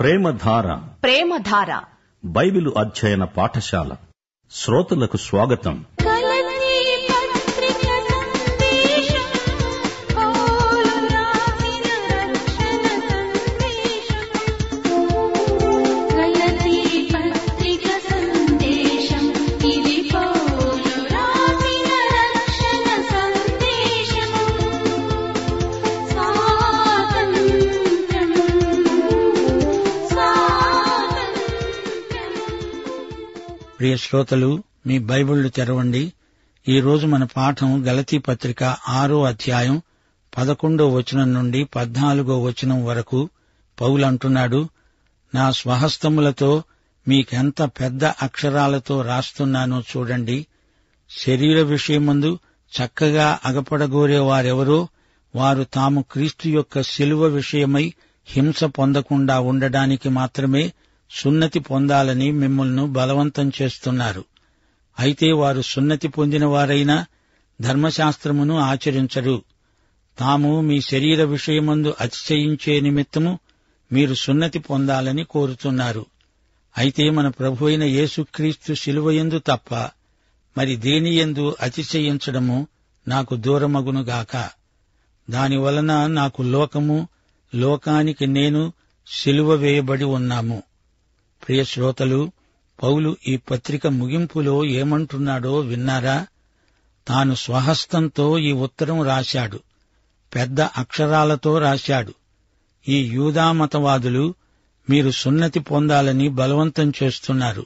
ప్రేమధార Bible అధ్యయన పాఠశాల శ్రోతలకు స్వాగతం. ప్రియ శ్రోతలు, మీ బైబిళ్లు తెరవండి. ఈ రోజు మన పాఠం గలతీ పత్రిక 6వ అధ్యాయం 11వ వచనం నుండి 14వ వచనం వరకు. పౌలు అంటున్నాడు, నా స్వహస్తములతో మీకెంత పెద్ద అక్షరాలతో రాస్తున్నానో చూడండి. శరీర విషయమందు చక్కగా అగపడగోరేవారెవరో వారు తాము క్రీస్తు యొక్క శిలువ విషయమై హింస పొందకుండా ఉండడానికి మాత్రమే సున్నతి పొందాలని మిమ్మల్ని బలవంతం చేస్తున్నారు. అయితే వారు సున్నతి పొందిన వారైనా ధర్మశాస్త్రమును ఆచరించరు. తాము మీ శరీర విషయమందు అతిశయించే నిమిత్తము మీరు సున్నతి పొందాలని కోరుతున్నారు. అయితే మన ప్రభువైన యేసుక్రీస్తు శిలువయందు తప్ప మరి దేనియందు అతిశయించడము నాకు దూరమగునుగాక. దానివలన నాకు లోకము, లోకానికి నేను శిలువ వేయబడి ఉన్నాము. ప్రియ శ్రోతలు, పౌలు ఈ పత్రిక ముగింపులో ఏమంటున్నాడో విన్నారా? తాను స్వహస్తంతో ఈ ఉత్తరం రాశాడు, పెద్ద అక్షరాలతో రాశాడు. ఈ యూదామతవాదులు మీరు సున్నతి పొందాలని బలవంతం చేస్తున్నారు.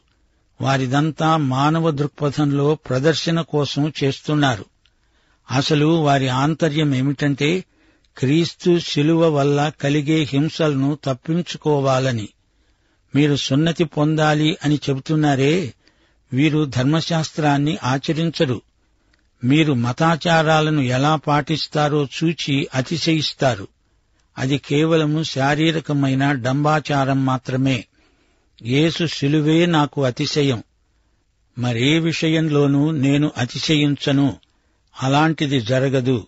వారిదంతా మానవ దృక్పథంలో ప్రదర్శన కోసం చేస్తున్నారు. అసలు వారి ఆంతర్యం ఏమిటంటే క్రీస్తు శిలువ వల్ల కలిగే హింసలను తప్పించుకోవాలని. మీరు సున్నతి పొందాలి అని చెబుతున్నారే, వీరు ధర్మశాస్త్రాన్ని ఆచరించరు. మీరు మతాచారాలను ఎలా పాటిస్తారో చూచి అతిశయిస్తారు. అది కేవలము శారీరకమైన డంబాచారం మాత్రమే. యేసు శిలువే నాకు అతిశయం. మరే విషయంలోనూ నేను అతిశయించను. అలాంటిది జరగదు.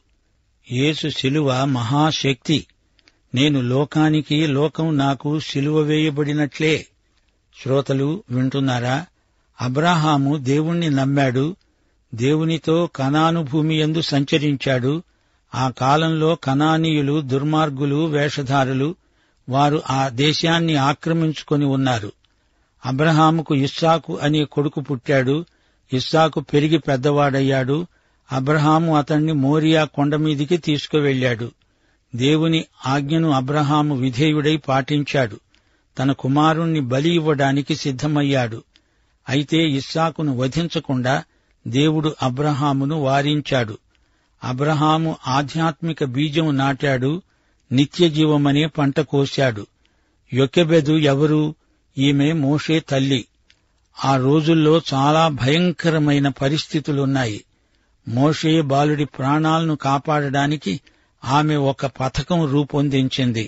యేసు శిలువ మహాశక్తి. నేను లోకానికి, లోకం నాకు శిలువ వేయబడినట్లే. శ్రోతలు వింటున్నారా? అబ్రాహాము దేవుణ్ణి నమ్మాడు. దేవునితో కనాను భూమి యందు సంచరించాడు. ఆ కాలంలో కనానీయులు దుర్మార్గులు, వేషధారులు. వారు ఆ దేశాన్ని ఆక్రమించుకొని ఉన్నారు. అబ్రహాముకు ఇస్సాకు అనే కొడుకు పుట్టాడు. ఇస్సాకు పెరిగి పెద్దవాడయ్యాడు. అబ్రహాము అతణ్ణి మోరియా కొండమీదికి తీసుకువెళ్లాడు. దేవుని ఆజ్ఞను అబ్రహాము విధేయుడై పాటించాడు. తన కుమారుణ్ణి బలి ఇవ్వడానికి సిద్ధమయ్యాడు. అయితే ఇస్సాకును వధించకుండా దేవుడు అబ్రహామును వారించాడు. అబ్రహాము ఆధ్యాత్మిక బీజం నాటాడు. నిత్యజీవమనే పంట కోశాడు. యొకెబెదు ఎవరు? ఈమె మోషే తల్లి. ఆ రోజుల్లో చాలా భయంకరమైన పరిస్థితులున్నాయి. మోషే బాలుడి ప్రాణాలను కాపాడడానికి ఆమె ఒక పథకం రూపొందించింది.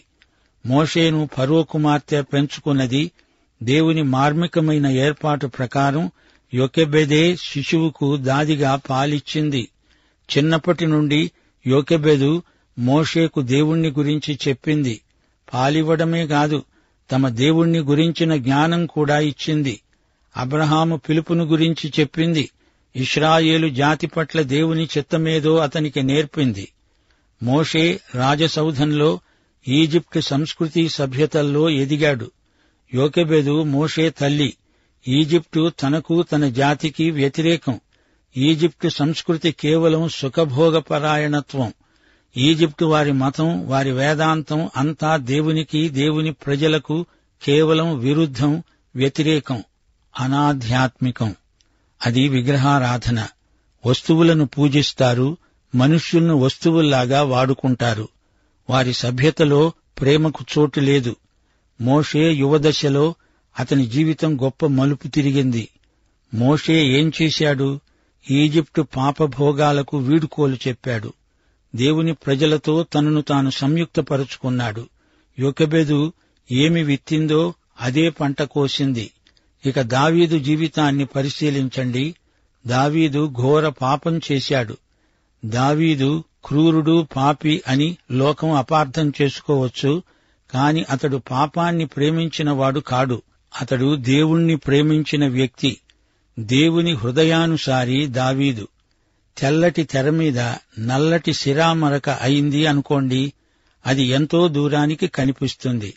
మోషేను ఫరో కుమార్తె పెంచుకున్నది. దేవుని మార్మికమైన ఏర్పాటు ప్రకారం యొకెబెదే శిశువుకు దాదిగా పాలిచ్చింది. చిన్నప్పటి నుండి యొకెబెదు మోషేకు దేవుణ్ణి గురించి చెప్పింది. పాలివ్వడమే కాదు, తమ దేవుణ్ణి గురించిన జ్ఞానం కూడా ఇచ్చింది. అబ్రహాము పిలుపును గురించి చెప్పింది. ఇశ్రాయేలు జాతి పట్ల దేవుని చిత్తమేదో అతనికి నేర్పింది. మోషే రాజసౌధంలో ఈజిప్టు సంస్కృతి సభ్యతల్లో ఎదిగాడు. యోకెబెదు మోషే తల్లి. ఈజిప్టు తనకు, తన జాతికి వ్యతిరేకం. ఈజిప్టు సంస్కృతి కేవలం సుఖభోగపరాయణత్వం. ఈజిప్టు వారి మతం, వారి వేదాంతం అంతా దేవునికి, దేవుని ప్రజలకు కేవలం విరుద్ధం, వ్యతిరేకం, అనాధ్యాత్మికం. అది విగ్రహారాధన. వస్తువులను పూజిస్తారు, మనుష్యులను వస్తువుల్లాగా వాడుకుంటారు. వారి సభ్యతలో ప్రేమకు చోటు లేదు. మోషే యువదశలో అతని జీవితం గొప్ప మలుపు తిరిగింది. మోషే ఏం చేశాడు? ఈజిప్టు పాపభోగాలకు వీడుకోలు చెప్పాడు. దేవుని ప్రజలతో తనను తాను సంయుక్తపరుచుకున్నాడు. యొకెబెదు ఏమి విత్తిందో అదే పంట కోసింది. ఇక దావీదు జీవితాన్ని పరిశీలించండి. దావీదు ఘోర పాపం చేశాడు. దావీదు క్రూరుడు, పాపి అని లోకం అపార్థం చేసుకోవచ్చు. కాని అతడు పాపాన్ని ప్రేమించినవాడు కాడు. అతడు దేవుణ్ణి ప్రేమించిన వ్యక్తి. దేవుని హృదయానుసారి దావీదు. తెల్లటి తెరమీద నల్లటి సిరామరక అయింది అనుకోండి, అది ఎంతో దూరానికి కనిపిస్తుంది.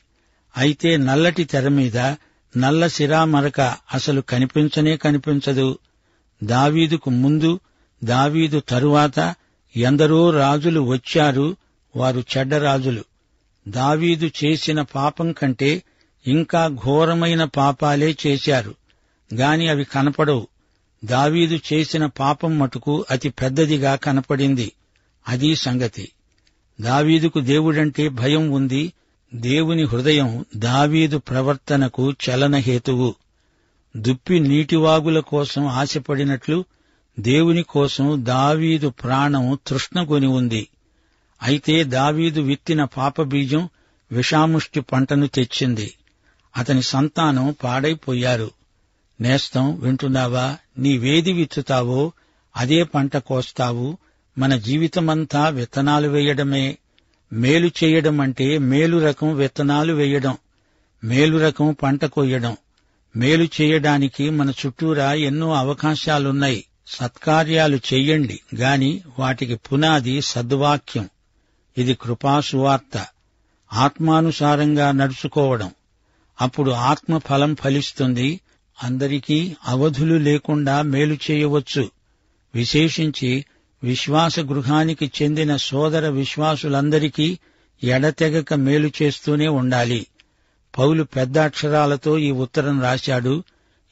అయితే నల్లటి తెరమీద నల్ల సిరామరక అసలు కనిపించనే కనిపించదు. దావీదుకు ముందు, దావీదు తరువాత ఎందరో రాజులు వచ్చారు. వారు చెడ్డరాజులు. దావీదు చేసిన పాపం కంటే ఇంకా ఘోరమైన పాపాలే చేశారు గాని అవి కనపడవు. దావీదు చేసిన పాపం మటుకు అతి పెద్దదిగా కనపడింది. అదీ సంగతి. దావీదుకు దేవుడంటే భయం ఉంది. దేవుని హృదయం దావీదు ప్రవర్తనకు చలనహేతువు. దుప్పి నీటివాగుల కోసం ఆశపడినట్లు దేవుని కోసం దావీదు ప్రాణం తృష్ణగొని ఉంది. అయితే దావీదు విత్తిన పాపబీజం విషాముష్టి పంటను తెచ్చింది. అతని సంతానం పాడైపోయారు. నేస్తం, వింటున్నావా? నీవేది విత్తుతావో అదే పంట కోస్తావు. మన జీవితమంతా విత్తనాలు వేయడమే. మేలు చేయడం అంటే మేలు రకం విత్తనాలు వేయడం, మేలు రకం పంట కొయ్యడం. మేలు చేయడానికి మన చుట్టూరా ఎన్నో అవకాశాలున్నాయి. సత్కార్యాలు చెయ్యండి గాని వాటికి పునాది సద్వాక్యం. ఇది కృపాసువార్త, ఆత్మానుసారంగా నడుచుకోవడం. అప్పుడు ఆత్మఫలం ఫలిస్తుంది. అందరికీ అవధులు లేకుండా మేలు చేయవచ్చు. విశేషించి విశ్వాస గృహానికి చెందిన సోదర విశ్వాసులందరికీ ఎడతెగక మేలు చేస్తూనే ఉండాలి. పౌలు పెద్ద అక్షరాలతో ఈ ఉత్తరం రాశాడు.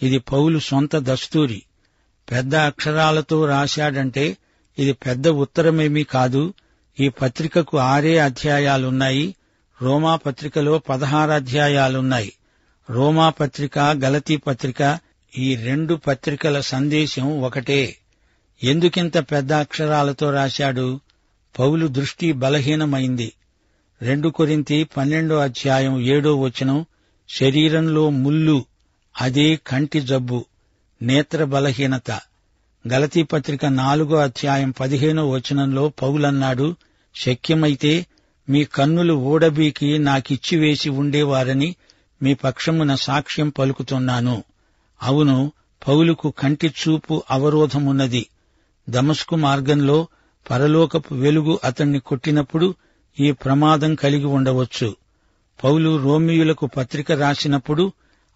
ఇది పౌలు సొంత దస్తూరి. పెద్ద అక్షరాలతో రాశాడంటే ఇది పెద్ద ఉత్తరమేమీ కాదు. ఈ పత్రికకు 6 అధ్యాయాలున్నాయి. రోమా పత్రికలో 16 అధ్యాయాలున్నాయి. రోమా పత్రిక, గలతీ పత్రిక, ఈ 2 పత్రికల సందేశం ఒకటే. ఎందుకింత పెద్ద అక్షరాలతో రాశాడు? పౌలు దృష్టి బలహీనమైంది. 2 కొరింథీ 12 అధ్యాయం 7వ వచనం, శరీరంలో ముల్లు, అదే కంటి జబ్బు, నేత్ర బలహీనత. గలతీ పత్రిక 4వ అధ్యాయం 15వ వచనంలో పౌలన్నాడు, శక్యమైతే మీ కన్నులు ఊడబీకి నాకిచ్చివేసి ఉండేవారని మీ పక్షమున సాక్ష్యం పలుకుతున్నాను. అవును, పౌలుకు కంటి చూపు అవరోధమున్నది. దమస్కు మార్గంలో పరలోకపు వెలుగు అతణ్ణి కొట్టినప్పుడు ఈ ప్రమాదం కలిగి ఉండవచ్చు. పౌలు రోమీయులకు పత్రిక రాసినప్పుడు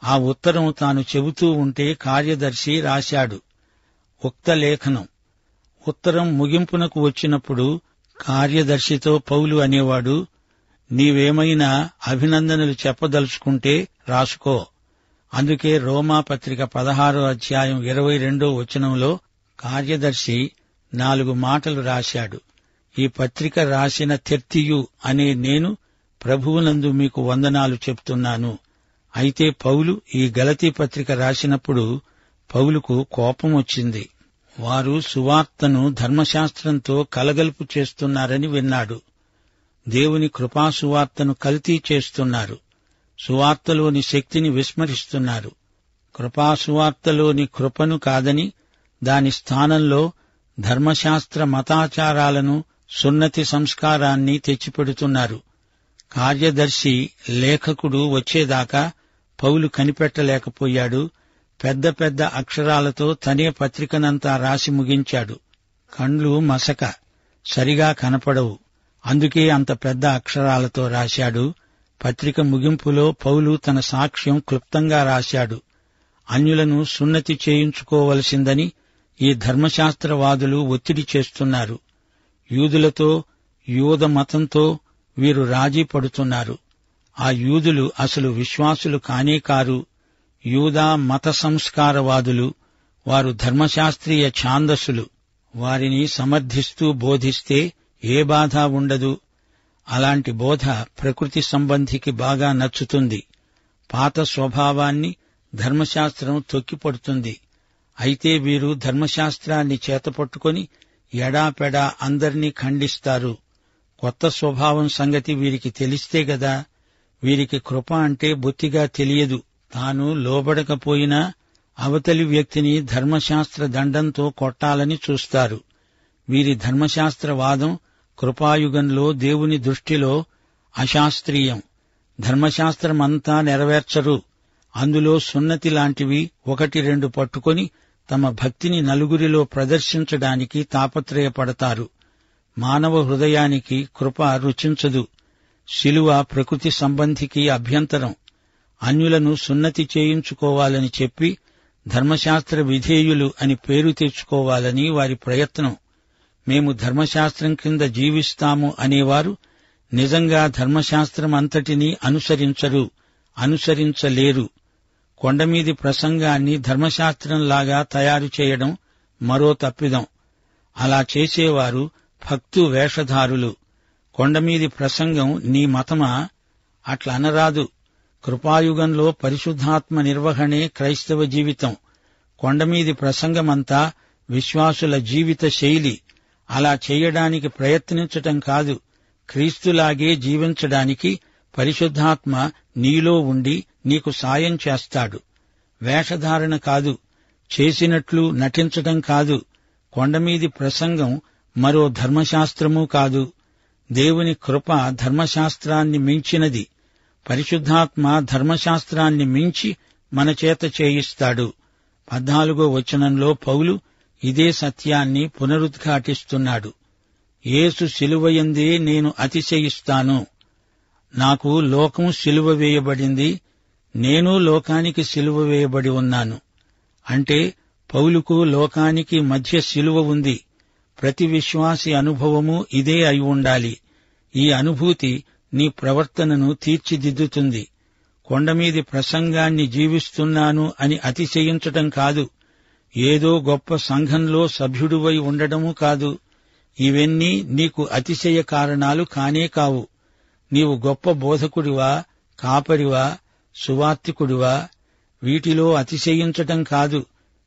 ఆ ఉత్తరం తాను చెబుతూ ఉంటే కార్యదర్శి రాశాడు. ఉక్త లేఖనం. ఉత్తరం ముగింపునకు వచ్చినప్పుడు కార్యదర్శితో పౌలు అనేవాడు, నీవేమైనా అభినందనలు చెప్పదలుచుకుంటే రాసుకో. అందుకే రోమా పత్రిక 16వ అధ్యాయం 22వ వచనంలో కార్యదర్శి 4 మాటలు రాశాడు. ఈ పత్రిక రాసిన తెర్తియు అనే నేను ప్రభువునందు మీకు వందనాలు చెప్తున్నాను. అయితే పౌలు ఈ గలతీ పత్రిక రాసినప్పుడు పౌలుకు కోపం వచ్చింది. వారు సువార్తను ధర్మశాస్త్రంతో కలగలుపు చేస్తున్నారని విన్నాడు. దేవుని కృపాసువార్తను కల్తీ చేస్తున్నారు. సువార్తలోని శక్తిని విస్మరిస్తున్నారు. కృపాసువార్తలోని కృపను కాదని దాని స్థానంలో ధర్మశాస్త్ర మతాచారాలను, సున్నతి సంస్కారాన్ని తెచ్చిపెడుతున్నారు. కార్యదర్శి లేఖకుడు వచ్చేదాకా పౌలు కనిపెట్టలేకపోయాడు. పెద్ద పెద్ద అక్షరాలతో తనే పత్రికనంతా రాసి ముగించాడు. కండ్లు మసక, సరిగా కనపడవు. అందుకే అంత పెద్ద అక్షరాలతో రాశాడు. పత్రిక ముగింపులో పౌలు తన సాక్ష్యం క్లుప్తంగా రాశాడు. అన్యులను సున్నతి చేయించుకోవలసిందని ఈ ధర్మశాస్త్రవాదులు ఒత్తిడి చేస్తున్నారు. యూదులతో, యూద మతంతో వీరు రాజీ పడుతున్నారు. ఆ యూదులు అసలు విశ్వాసులు కానే కారు. యూదా మత సంస్కారవాదులు. వారు ధర్మశాస్త్రీయ ఛాందసులు. వారిని సమర్థిస్తూ బోధిస్తే ఏ బాధ ఉండదు. అలాంటి బోధ ప్రకృతి సంబంధికి బాగా నచ్చుతుంది. పాత స్వభావాన్ని ధర్మశాస్త్రం తొక్కిపడుతుంది. అయితే వీరు ధర్మశాస్త్రాన్ని చేతపట్టుకొని ఎడాపెడా అందర్నీ ఖండిస్తారు. కొత్త స్వభావం సంగతి వీరికి తెలిస్తే గదా. వీరికి కృప అంటే బొత్తిగా తెలియదు. తాను లోబడకపోయినా అవతలి వ్యక్తిని ధర్మశాస్త్ర దండంతో కొట్టాలని చూస్తారు. వీరి ధర్మశాస్త్రవాదం కృపాయుగంలో దేవుని దృష్టిలో అశాస్త్రీయం. ధర్మశాస్త్రమంతా నెరవేర్చరు. అందులో సున్నతి లాంటివి 1-2 పట్టుకొని తమ భక్తిని నలుగురిలో ప్రదర్శించడానికి తాపత్రయపడతారు. మానవ హృదయానికి కృప రుచించదు. శిలువ ప్రకృతి సంబంధికి అభ్యంతరం. అన్యులను సున్నతి చేయించుకోవాలని చెప్పి ధర్మశాస్త్ర విధేయులు అని పేరు తెచ్చుకోవాలని వారి ప్రయత్నం. మేము ధర్మశాస్త్రం కింద జీవిస్తాము అనేవారు నిజంగా ధర్మశాస్త్రం అంతటినీ అనుసరించలేరు. కొండమీది ప్రసంగాన్ని ధర్మశాస్త్రంలాగా తయారు చేయడం మరో తప్పిదం. అలా చేసేవారు భక్తు వేషధారులు. కొండమీది ప్రసంగం నీ మతమా? అట్లా అనరాదు. కృపాయుగంలో పరిశుద్ధాత్మ నిర్వహణే క్రైస్తవ జీవితం. కొండమీది ప్రసంగమంతా విశ్వాసుల జీవిత శైలి. అలా చేయడానికి ప్రయత్నించటం కాదు. క్రీస్తులాగే జీవించడానికి పరిశుద్ధాత్మ నీలో ఉండి నీకు సాయం చేస్తాడు. వేషధారణ కాదు, చేసినట్లు నటించటం కాదు. కొండమీది ప్రసంగం మరో ధర్మశాస్త్రమూ కాదు. దేవుని కృప ధర్మశాస్త్రాన్ని మించినది. పరిశుద్ధాత్మ ధర్మశాస్త్రాన్ని మించి మన చేత చేయిస్తాడు. 14వ వచనంలో పౌలు ఇదే సత్యాన్ని పునరుద్ఘాటిస్తున్నాడు. యేసు శిలువయందే నేను అతిశయిస్తాను. నాకు లోకం శిలువ వేయబడింది, నేను లోకానికి శిలువ వేయబడి ఉన్నాను. అంటే పౌలుకు లోకానికి మధ్య శిలువ ఉంది. ప్రతి విశ్వాసి అనుభవము ఇదే అయి ఉండాలి. ఈ అనుభూతి నీ ప్రవర్తనను తీర్చిదిద్దుతుంది. కొండమీది ప్రసంగాన్ని జీవిస్తున్నాను అని అతిశయించటం కాదు. ఏదో గొప్ప సంఘంలో సభ్యుడివై ఉండడమూ కాదు. ఇవన్నీ నీకు అతిశయ కారణాలు కానే కావు. నీవు గొప్ప బోధకుడివా, కాపరివా, సువార్తికుడివా? వీటిలో అతిశయించటం కాదు.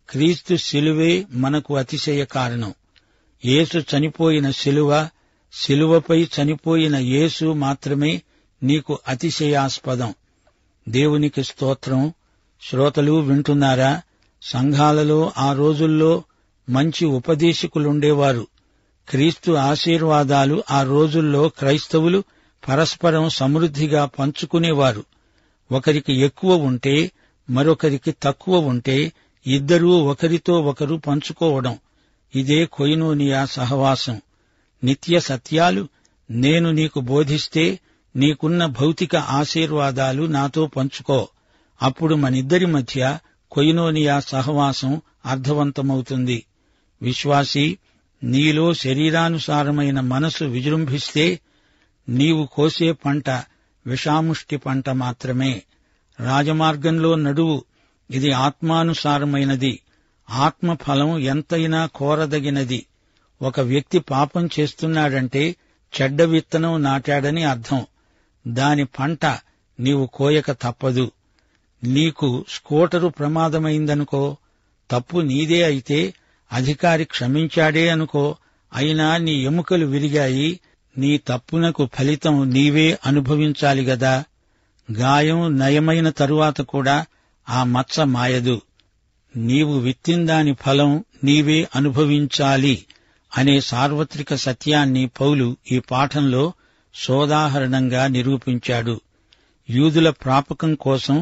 క్రీస్తు శిలువే మనకు అతిశయ కారణం. యేసు చనిపోయిన శిలువ, శిలువపై చనిపోయిన యేసు మాత్రమే నీకు అతిశయాస్పదం. దేవునికి స్తోత్రం. శ్రోతలు వింటున్నారా? సంఘాలలో ఆ రోజుల్లో మంచి ఉపదేశకులుండేవారు. క్రీస్తు ఆశీర్వాదాలు ఆ రోజుల్లో క్రైస్తవులు పరస్పరం సమృద్ధిగా పంచుకునేవారు. ఒకరికి ఎక్కువ ఉంటే, మరొకరికి తక్కువ ఉంటే ఇద్దరూ ఒకరితో ఒకరు పంచుకోవడం. ఇదే కొయినోనియా సహవాసం. నిత్య సత్యాలు నేను నీకు బోధిస్తే నీకున్న భౌతిక ఆశీర్వాదాలు నాతో పంచుకో. అప్పుడు మనిద్దరి మధ్య కొయినోనియా సహవాసం అర్థవంతమవుతుంది. విశ్వాసీ, నీలో శరీరానుసారమైన మనసు విజృంభిస్తే నీవు కోసే పంట విషాముష్టి పంట మాత్రమే. రాజమార్గంలో నడువు, ఇది ఆత్మానుసారమైనది. ఆత్మఫలం ఎంతైనా కోరదగినది. ఒక వ్యక్తి పాపం చేస్తున్నాడంటే చెడ్డ విత్తనం నాటాడని అర్థం. దాని పంట నీవు కోయక తప్పదు. నీకు స్కూటరు ప్రమాదమైందనుకో, తప్పు నీదే అయితే అధికారి క్షమించాడే అనుకో, అయినా నీ ఎముకలు విరిగాయి. నీ తప్పునకు ఫలితం నీవే అనుభవించాలి గదా. గాయం నయమైన తరువాత కూడా ఆ మచ్చ మాయదు. నీవు విత్తిందాని ఫలం నీవే అనుభవించాలి అనే సార్వత్రిక సత్యాన్ని పౌలు ఈ పాఠంలో సోదాహరణంగా నిరూపించాడు. యూదుల ప్రాపకం కోసం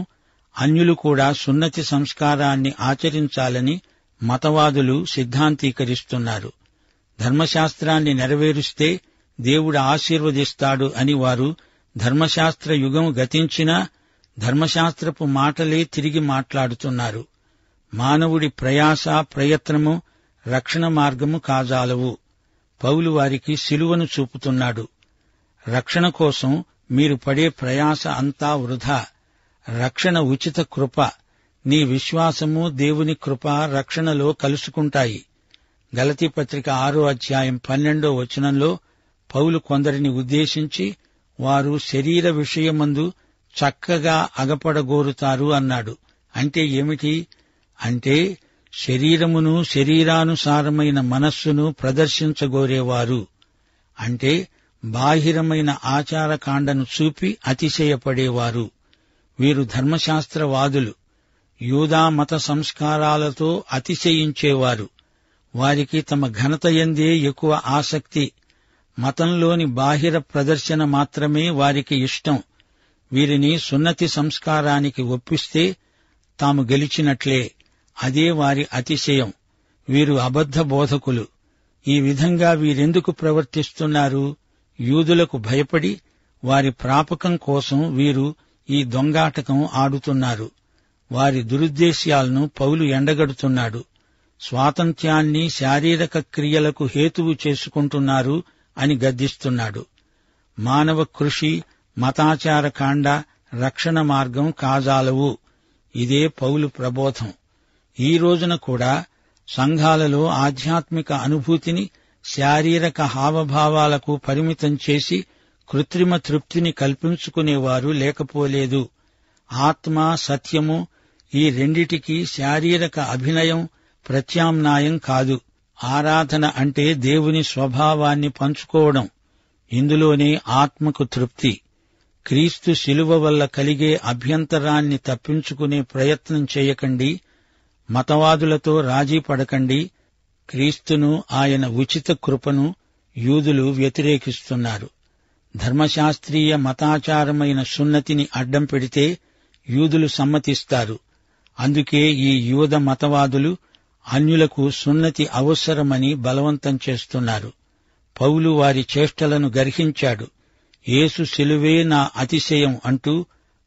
అన్యులు కూడా సున్నతి సంస్కారాన్ని ఆచరించాలని మతవాదులు సిద్ధాంతీకరిస్తున్నారు. ధర్మశాస్త్రాన్ని నెరవేరుస్తే దేవుడు ఆశీర్వదిస్తాడు అని వారు ధర్మశాస్త్ర యుగం గతించినా ధర్మశాస్త్రపు మాటలే తిరిగి మాట్లాడుతున్నారు. మానవుడి ప్రయాస ప్రయత్నము రక్షణ మార్గము కాజాలవు. పౌలు వారికి శిలువను చూపుతున్నాడు. రక్షణ కోసం మీరు పడే ప్రయాస అంతా వృధా. రక్షణ ఉచిత కృప. నీ విశ్వాసము దేవుని కృప రక్షణలో కలుసుకుంటాయి. గలతీ పత్రిక 6వ అధ్యాయం 12వ వచనంలో పౌలు కొందరిని ఉద్దేశించి వారు శరీర విషయమందు చక్కగా అగపడగోరుతారు అన్నాడు. అంటే ఏమిటి? అంటే శరీరమును శరీరానుసారమైన మనస్సును ప్రదర్శించగోరేవారు. అంటే బాహిరమైన ఆచారకాండను చూపి అతిశయపడేవారు. వీరు ధర్మశాస్త్రవాదులు. యూదా మత సంస్కారాలతో అతిశయించేవారు. వారికి తమ ఘనతయందే ఎక్కువ ఆసక్తి. మతంలోని బాహిర ప్రదర్శన మాత్రమే వారికి ఇష్టం. వీరిని సున్నతి సంస్కారానికి ఒప్పిస్తే తాము గెలిచినట్లే. అదే వారి అతిశయం. వీరు అబద్ధ బోధకులు. ఈ విధంగా వీరెందుకు ప్రవర్తిస్తున్నారు? యూదులకు భయపడి వారి ప్రాపకం కోసం వీరు ఈ దొంగాటకం ఆడుతున్నారు. వారి దురుద్దేశ్యాలను పౌలు ఎండగడుతున్నాడు. స్వాతంత్ర్యాన్ని శారీరక క్రియలకు హేతువు చేసుకుంటున్నారు అని గద్దిస్తున్నాడు. మానవ కృషి, మతాచార కాండ రక్షణ మార్గం కాజాలవు. ఇదే పౌలు ప్రబోధం. ఈ రోజున కూడా సంఘాలలో ఆధ్యాత్మిక అనుభూతిని శారీరక హావభావాలకు పరిమితం చేసి కృత్రిమ తృప్తిని కల్పించుకునేవారు లేకపోలేదు. ఆత్మ, సత్యము ఈ రెండిటికీ శారీరక అభినయం ప్రత్యామ్నాయం కాదు. ఆరాధన అంటే దేవుని స్వభావాన్ని పంచుకోవడం. ఇందులోనే ఆత్మకు తృప్తి. క్రీస్తు శిలువ వల్ల కలిగే అభ్యంతరాన్ని తప్పించుకునే ప్రయత్నం చేయకండి. మతవాదులతో రాజీ పడకండి. క్రీస్తును, ఆయన ఉచిత కృపను యూదులు వ్యతిరేకిస్తున్నారు. ధర్మశాస్త్రీయ మతాచారమైన సున్నతిని అడ్డం పెడితే యూదులు సమ్మతిస్తారు. అందుకే ఈ యూద మతవాదులు అన్యులకు సున్నతి అవసరమని బలవంతం చేస్తున్నారు. పౌలు వారి చేష్టలను గర్హించాడు. యేసు శిలువే నా అతిశయం అంటూ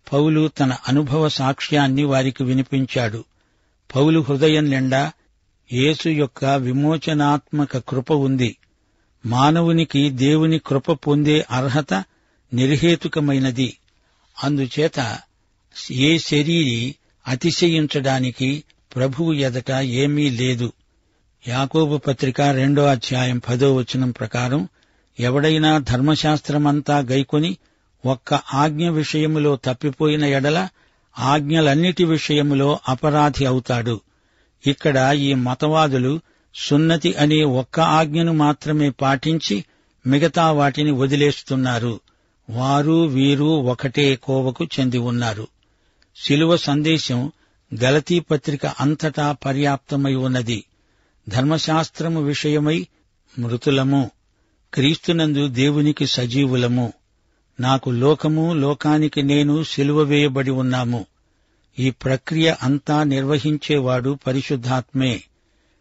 పౌలు తన అనుభవ సాక్ష్యాన్ని వారికి వినిపించాడు. పౌలు హృదయం నిండా యేసు యొక్క విమోచనాత్మక కృప ఉంది. మానవునికి దేవుని కృప పొందే అర్హత నిర్హేతుకమైనది. అందుచేత ఏ శరీరి అతిశయించడానికి ప్రభువు ఎదట ఏమీ లేదు. యాకోబు పత్రిక 2వ అధ్యాయం 10వ వచనం ప్రకారం ఎవడైనా ధర్మశాస్త్రమంతా గైకొని ఒక్క ఆజ్ఞ విషయములో తప్పిపోయిన ఎడల ఆజ్ఞలన్నిటి విషయములో అపరాధి అవుతాడు. ఇక్కడ ఈ మతవాదులు సున్నతి అనే ఒక్క ఆజ్ఞను మాత్రమే పాటించి మిగతా వాటిని వదిలేస్తున్నారు. వారు వీరు ఒకటే కోవకు చెంది ఉన్నారు. శిలువ సందేశం గలతీ పత్రిక అంతటా పర్యాప్తమై ఉన్నది. ధర్మశాస్త్రము విషయమై మృతులము, క్రీస్తునందు దేవునికి సజీవులము. నాకు లోకము, లోకానికి నేను సిలువ వేయబడి ఉన్నాము. ఈ ప్రక్రియ అంతా నిర్వహించేవాడు పరిశుద్ధాత్మే.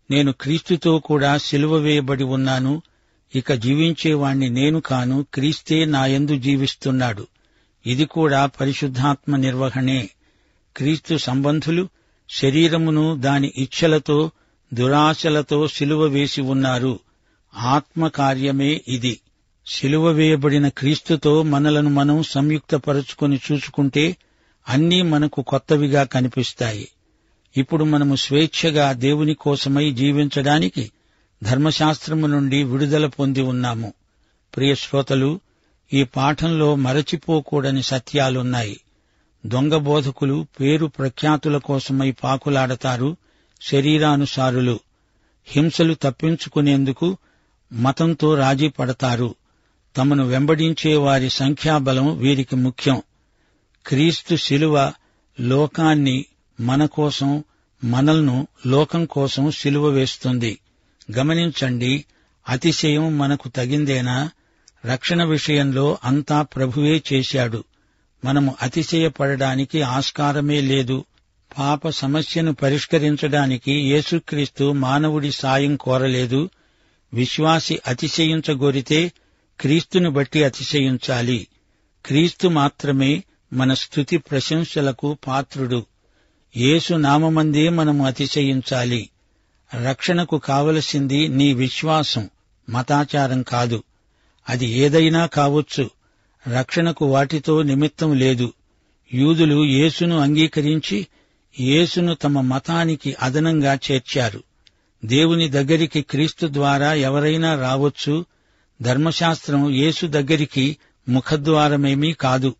నేను క్రీస్తుతో కూడా సిలువ వేయబడి ఉన్నాను. ఇక జీవించేవాణ్ణి నేను కాను, క్రీస్తే నాయందు జీవిస్తున్నాడు. ఇది కూడా పరిశుద్ధాత్మ నిర్వహణే. క్రీస్తు సంబంధులు శరీరమును దాని ఇచ్ఛలతో, దురాశలతో సిలువ వేసి ఉన్నారు. ఆత్మకార్యమే ఇది. సిలువ వేయబడిన క్రీస్తుతో మనలను మనం సంయుక్తపరుచుకొని చూసుకుంటే అన్నీ మనకు కొత్తవిగా కనిపిస్తాయి. ఇప్పుడు మనము స్వేచ్ఛగా దేవుని కోసమై జీవించడానికి ధర్మశాస్త్రము నుండి విడుదల పొంది ఉన్నాము. ప్రియ శ్రోతలు, ఈ పాఠంలో మరచిపోకూడని సత్యాలున్నాయి. దొంగ బోధకులు పేరు ప్రఖ్యాతుల కోసమై పాకులాడతారు. శరీరానుసారులు హింసలు తప్పించుకునేందుకు మతంతో రాజీ పడతారు. తమను వెంబడించే వారి సంఖ్యాబలం వీరికి ముఖ్యం. క్రీస్తు శిలువ లోకాన్ని మన కోసం, మనల్ను లోకం కోసం శిలువ వేస్తుంది. గమనించండి, అతిశయం మనకు తగిందేనా? రక్షణ విషయంలో అంతా ప్రభువే చేశాడు. మనము అతిశయపడడానికి ఆస్కారమే లేదు. పాప సమస్యను పరిష్కరించడానికి యేసుక్రీస్తు మానవుడి సాయం కోరలేదు. విశ్వాసి అతిశయించగోరితే క్రీస్తును బట్టి అతిశయించాలి. క్రీస్తు మాత్రమే మన స్తుతి ప్రశంసలకు పాత్రుడు. యేసు నామమందే మనము అతిశయించాలి. రక్షణకు కావలసింది నీ విశ్వాసం, మతాచారం కాదు. అది ఏదైనా కావచ్చు. రక్షణకు వాటితో నిమిత్తం లేదు. యూదులు యేసును అంగీకరించి యేసును తమ మతానికి అదనంగా చేర్చారు. దేవుని దగ్గరికి క్రీస్తు ద్వారా ఎవరైనా రావచ్చు. ధర్మశాస్త్రం యేసు దగ్గరికి ముఖద్వారమేమీ కాదు.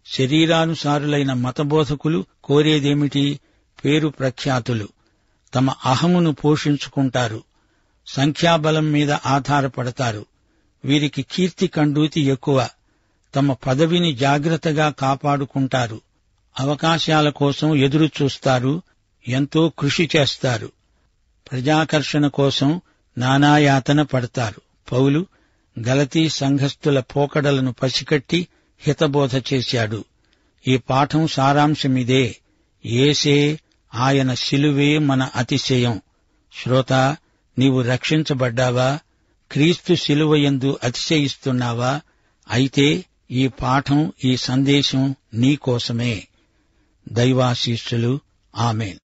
శరీరానుసారులైన మతబోధకులు కోరేదేమిటి? పేరు ప్రఖ్యాతులు. తమ అహమును పోషించుకుంటారు. సంఖ్యాబలం మీద ఆధారపడతారు. వీరికి కీర్తి కండూతి ఎక్కువ. తమ పదవిని జాగ్రత్తగా కాపాడుకుంటారు. అవకాశాల కోసం ఎదురు చూస్తారు. ఎంతో కృషి చేస్తారు. ప్రజాకర్షణ కోసం నానాయాతన పడతారు. పౌలు గలతీ సంఘస్థుల పోకడలను పసికట్టి హితబోధ చేశాడు. ఈ పాఠం సారాంశమిదే: యేసే, ఆయన శిలువే మన అతిశయం. శ్రోత, నీవు రక్షించబడ్డావా? క్రీస్తు శిలువయందు అతిశయిస్తున్నావా? అయితే ఈ పాఠం, ఈ సందేశం నీకోసమే. దైవాశీస్సులు. ఆమేన్.